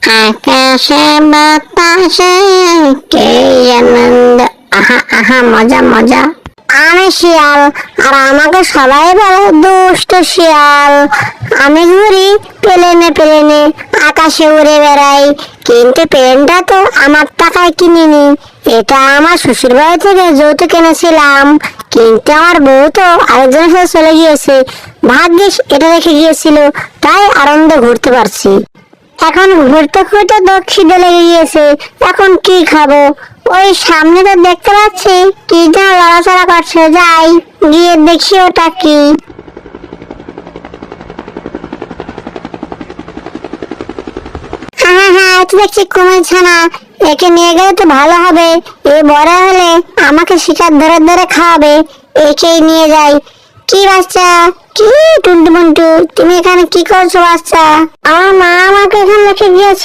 আকাশে বাতাসে কি আনন্দ, আহা আহা মজা মজা। আমি শিয়াল, আর আমাকে সবাই বলে দুষ্ট শিয়াল। আমি ঘুরি প্লেনে প্লেনে, আকাশে উড়ে বেড়াই, কিন্তু প্লেনটা তো আমার টাকায় কিনিনি, এটা আমার শ্বশুর বাড়ি থেকে যৌতুক এনেছিলাম। কিন্তু আমার বউ তো আরেকজনের সাথে চলে গিয়েছে, ভাগ্যিস এটা রেখে গিয়েছিল, তাই আনন্দে ঘুরতে পারছি। এখন ঘুরতে ঘুরতে তো খিদে লেগে গিয়েছে, এখন কি খাবো? ওই সামনে তো দেখতে পাচ্ছি কি যেন লড়াচড়া করছে, যাই গিয়ে দেখি ওটা কি। হ্যাঁ হ্যাঁ, এটা দেখছি কুমির ছানা, একে নিয়ে গেলে তো ভালো হবে। এ বড় হলে আমাকে শিকার ধরে ধরে খাওয়াবে, একেই নিয়ে যাই। কি বাচ্চা, কি টুন্টু মুন্টু, তুমি এখানে কি করছো বাচ্চা? আমার মা আমাকে এখানে রেখে গিয়েছে।